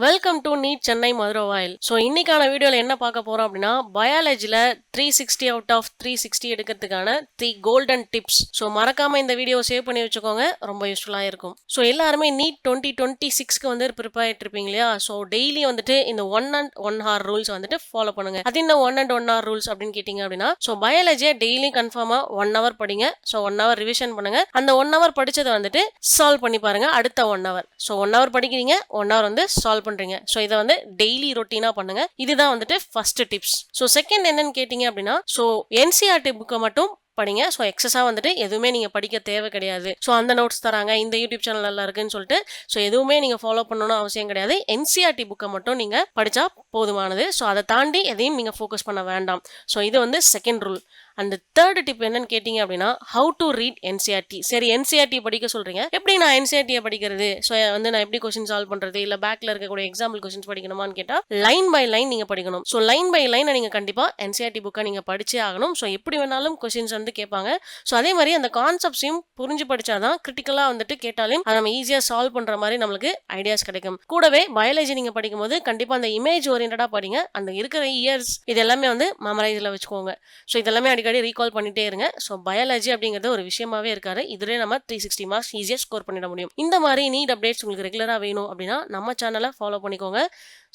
Welcome to NEET Chennai Maduravoyal. So இன்னைக்கான வீடியோவில் என்ன பார்க்க போறோம் அப்படின்னா பயாலஜியில் 360 அவுட் ஆஃப் 360 எடுக்கிறதுக்கான 3 கோல்டன் டிப்ஸ். ஸோ மறக்காம இந்த வீடியோ சேவ் பண்ணி வச்சுக்கோங்க, ரொம்ப யூஸ்ஃபுல்லாக இருக்கும். ஸோ எல்லாருமே நீட் 2026க்கு வந்து ப்ரிப்பேர் ஆகிட்டு இருப்பீங்க இல்லையா? ஸோ டெய்லி வந்துட்டு இந்த 1 hour ரூல்ஸ் வந்துட்டு ஃபாலோ பண்ணுங்க. அது இந்த 1 hour ரூல்ஸ் அப்படின்னு கேட்டிங்க அப்படின்னா ஸோ பயாலஜியை டெய்லி கன்ஃபார்மாக 1 hour படிங்க. ஸோ 1 hour ரிவிஷன் பண்ணுங்க. அந்த 1 hour படிச்சதை வந்துட்டு சால்வ் பண்ணி பாருங்க அடுத்த 1 hour. ஸோ 1 hour படிக்கிறீங்க, 1 hour வந்து சால்வ் பண்றீங்க. ஸோ இதை வந்து டெய்லி ரொட்டீனா பண்ணுங்க. இதுதான் வந்துட்டு ஃபர்ஸ்ட் டிப்ஸ். ஸோ செகண்ட் என்னன்னு கேட்டீங்க அப்படின்னா ஸோ என்சிஆர்டி புக்கை மட்டும் படிங்க. ஸோ எக்ஸஸா வந்துட்டு எதுவுமே நீங்க படிக்க தேவை கிடையாது. ஸோ அந்த நோட்ஸ் தராங்க, இந்த யூடியூப் சேனல் நல்லா இருக்குன்னு சொல்லிட்டு ஸோ எதுவுமே நீங்க ஃபாலோ பண்ணணும்னு அவசியம் கிடையாது. என்சிஆர்டி புக்கை மட்டும் நீங்க படிச்சா போதுமானது. ஸோ அதை தாண்டி எதையும் நீங்க ஃபோக்கஸ் பண்ண வேண்டாம். ஸோ இது வந்து செகண்ட் ரூல். அந்த தேர்ட் டிப் என்னன்னு கேட்டீங்க அப்படின்னா ஹவு டு ரீட் என்சிஆர்டி. சரி, என்சிஆர்டி படிக்க சொல்றீங்க, எப்படி நான் என்சிஆர்டியை படிக்கிறது? ஸோ வந்து நான் எப்படி கொஸ்டின் சால்வ் பண்றது, இல்ல பேக்ல இருக்கக்கூடிய எக்ஸாம்பிள் கொஸ்டின்ஸ் படிக்கணுமான்னு கேட்டா லைன் பை லைன் நீங்க படிக்கணும். ஸோ லைன் பை லைன் நீங்க கண்டிப்பா என்சிஆர்டி புக்கை நீங்க படிச்சே ஆகணும். ஸோ எப்படி வேணாலும் கொஸ்டின்ஸ் வந்து கேட்பாங்க. ஸோ அதே மாதிரி அந்த கான்செப்ட்ஸையும் புரிஞ்சு படிச்சாதான் கிரிட்டிக்கலா வந்துட்டு கேட்டாலும் அதை நம்ம ஈஸியா சால்வ் பண்ற மாதிரி நம்மளுக்கு ஐடியாஸ் கிடைக்கும். கூடவே பயாலஜி நீங்க படிக்கும் போது கண்டிப்பா அந்த இமேஜ் ஓரியன்டா படிங்க. அந்த இருக்கிற இயர்ஸ் இது எல்லாமே வந்து மெமரைஸ்ல வச்சுக்கோங்க. ஸோ இதெல்லாமே அடிக்கடி ரீகால் பண்ணிட்டே இருங்க. ஸோ பயாலஜி அப்படிங்கிறது ஒரு விஷயமாவே இருக்காது. இதுலேயே நம்ம 360 மார்க்ஸ் ஈஸியாக ஸ்கோர் பண்ணிட முடியும். இந்த மாதிரி நீட் அப்டேட்ஸ் உங்களுக்கு ரெகுலராக வேணும் அப்படின்னா நம்ம சேனலை ஃபாலோ பண்ணிக்கோங்க.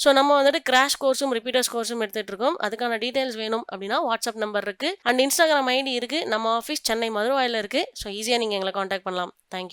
ஸோ நம்ம வந்துட்டு கிராஷ் கோர்ஸும் ரிப்பீட்டர்ஸ் கோர்ஸும் எடுத்துட்டு இருக்கோம். அதுக்கான டீடைல்ஸ் வேணும் அப்படின்னா வாட்ஸ்அப் நம்பர் இருக்கு அண்ட் இன்ஸ்டாகிராம் ஐடி இருக்கு. நம்ம ஆஃபீஸ் சென்னை மதுரவாயில் இருக்கு. ஸோ ஈஸியாக நீங்கள் எங்களை காண்டாக்ட் பண்ணலாம். தேங்க்யூ.